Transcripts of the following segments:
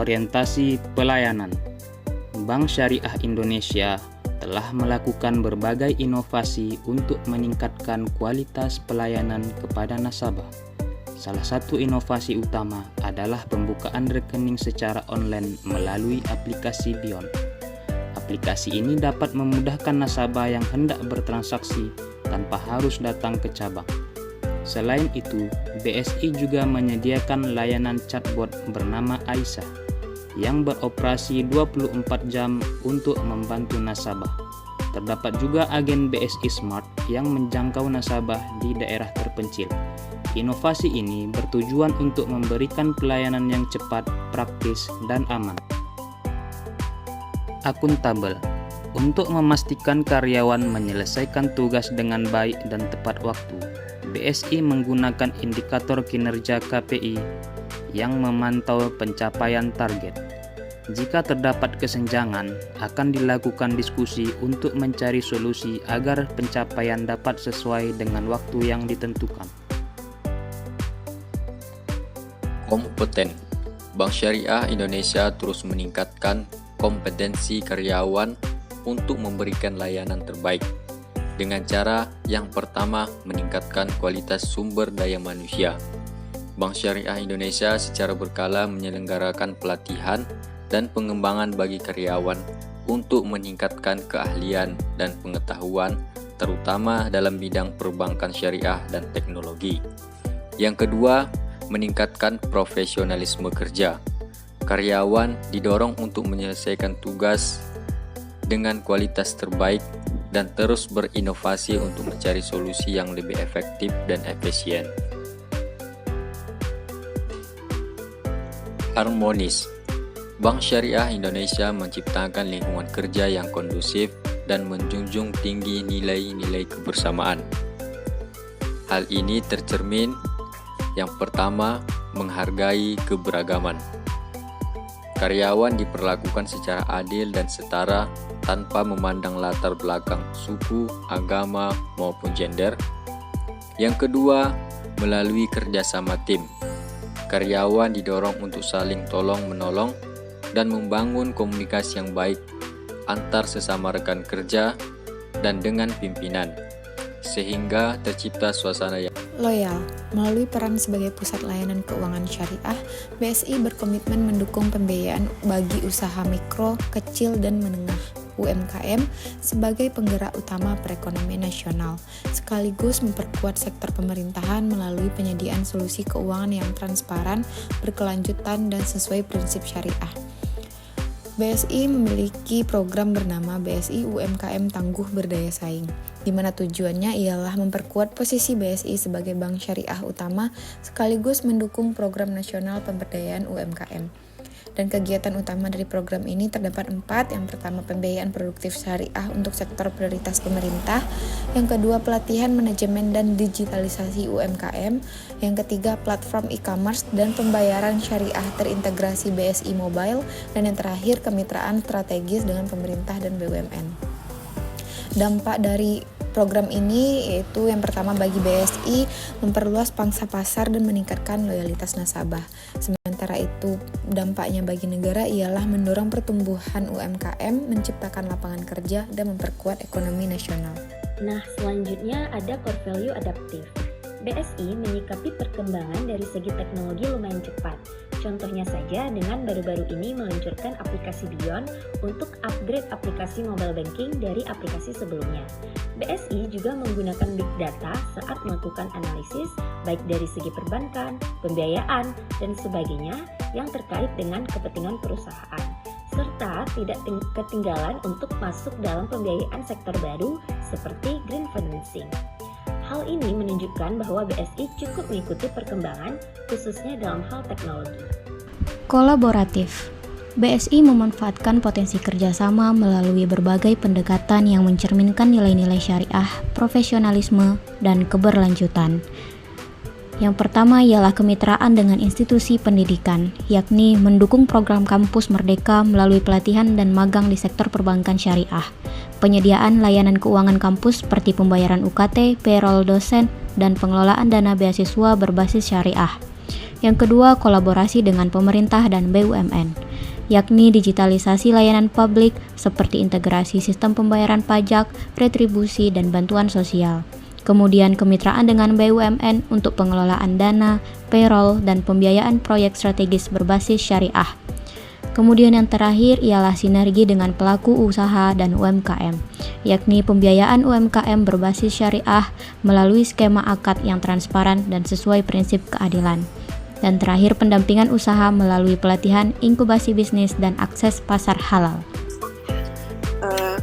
orientasi pelayanan. Bank Syariah Indonesia telah melakukan berbagai inovasi untuk meningkatkan kualitas pelayanan kepada nasabah. Salah satu inovasi utama adalah pembukaan rekening secara online melalui aplikasi Beyond. Aplikasi ini dapat memudahkan nasabah yang hendak bertransaksi tanpa harus datang ke cabang. Selain itu, BSI juga menyediakan layanan chatbot bernama Aisyah yang beroperasi 24 jam untuk membantu nasabah. Terdapat juga agen BSI Smart yang menjangkau nasabah di daerah terpencil. Inovasi ini bertujuan untuk memberikan pelayanan yang cepat, praktis, dan aman. Akuntabel. Untuk memastikan karyawan menyelesaikan tugas dengan baik dan tepat waktu, BSI menggunakan indikator kinerja KPI yang memantau pencapaian target. Jika terdapat kesenjangan, akan dilakukan diskusi untuk mencari solusi agar pencapaian dapat sesuai dengan waktu yang ditentukan. Kompeten. Bank Syariah Indonesia terus meningkatkan kompetensi karyawan untuk memberikan layanan terbaik. Dengan cara yang pertama, meningkatkan kualitas sumber daya manusia. Bank Syariah Indonesia secara berkala menyelenggarakan pelatihan dan pengembangan bagi karyawan untuk meningkatkan keahlian dan pengetahuan, terutama dalam bidang perbankan syariah dan teknologi. Yang kedua, meningkatkan profesionalisme kerja. Karyawan didorong untuk menyelesaikan tugas dengan kualitas terbaik dan terus berinovasi untuk mencari solusi yang lebih efektif dan efisien. Harmonis. Bank Syariah Indonesia menciptakan lingkungan kerja yang kondusif dan menjunjung tinggi nilai-nilai kebersamaan. Hal ini tercermin yang pertama, menghargai keberagaman. Karyawan diperlakukan secara adil dan setara tanpa memandang latar belakang suku, agama, maupun gender. Yang kedua, melalui kerjasama tim. Karyawan didorong untuk saling tolong-menolong dan membangun komunikasi yang baik antar sesama rekan kerja dan dengan pimpinan, sehingga tercipta suasana yang loyal. Melalui peran sebagai pusat layanan keuangan syariah, BSI berkomitmen mendukung pembiayaan bagi usaha mikro, kecil, dan menengah UMKM sebagai penggerak utama perekonomian nasional, sekaligus memperkuat sektor pemerintahan melalui penyediaan solusi keuangan yang transparan, berkelanjutan, dan sesuai prinsip syariah. BSI memiliki program bernama BSI UMKM Tangguh Berdaya Saing, di mana tujuannya ialah memperkuat posisi BSI sebagai bank syariah utama sekaligus mendukung program nasional pemberdayaan UMKM. Dan kegiatan utama dari program ini terdapat 4. Yang pertama, pembiayaan produktif syariah untuk sektor prioritas pemerintah. Yang kedua, pelatihan manajemen dan digitalisasi UMKM. Yang ketiga, platform e-commerce dan pembayaran syariah terintegrasi BSI Mobile. Dan yang terakhir, kemitraan strategis dengan pemerintah dan BUMN. Dampak dari program ini yaitu yang pertama, bagi BSI memperluas pangsa pasar dan meningkatkan loyalitas nasabah. Sementara itu dampaknya bagi negara ialah mendorong pertumbuhan UMKM, menciptakan lapangan kerja, dan memperkuat ekonomi nasional. Nah, selanjutnya ada core value adaptif. BSI menyikapi perkembangan dari segi teknologi lumayan cepat. Contohnya saja dengan baru-baru ini meluncurkan aplikasi Beyond untuk upgrade aplikasi mobile banking dari aplikasi sebelumnya. BSI juga menggunakan big data saat melakukan analisis baik dari segi perbankan, pembiayaan, dan sebagainya yang terkait dengan kepentingan perusahaan, serta tidak ketinggalan untuk masuk dalam pembiayaan sektor baru seperti green financing. Hal ini menunjukkan bahwa BSI cukup mengikuti perkembangan, khususnya dalam hal teknologi. Kolaboratif. BSI memanfaatkan potensi kerjasama melalui berbagai pendekatan yang mencerminkan nilai-nilai syariah, profesionalisme, dan keberlanjutan. Yang pertama ialah kemitraan dengan institusi pendidikan, yakni mendukung program kampus merdeka melalui pelatihan dan magang di sektor perbankan syariah, penyediaan layanan keuangan kampus seperti pembayaran UKT, payroll dosen, dan pengelolaan dana beasiswa berbasis syariah. Yang kedua, kolaborasi dengan pemerintah dan BUMN, yakni digitalisasi layanan publik seperti integrasi sistem pembayaran pajak, retribusi, dan bantuan sosial. Kemudian kemitraan dengan BUMN untuk pengelolaan dana, payroll, dan pembiayaan proyek strategis berbasis syariah. Kemudian yang terakhir ialah sinergi dengan pelaku usaha dan UMKM, yakni pembiayaan UMKM berbasis syariah melalui skema akad yang transparan dan sesuai prinsip keadilan. Dan terakhir pendampingan usaha melalui pelatihan inkubasi bisnis dan akses pasar halal.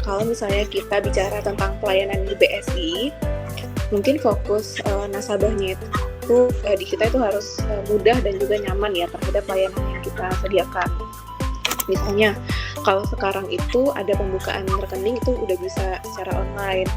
Kalau misalnya kita bicara tentang pelayanan di BSI, mungkin fokus nasabahnya itu di kita itu harus mudah dan juga nyaman ya terhadap layanan yang kita sediakan. Misalnya, kalau sekarang itu ada pembukaan rekening itu udah bisa secara online.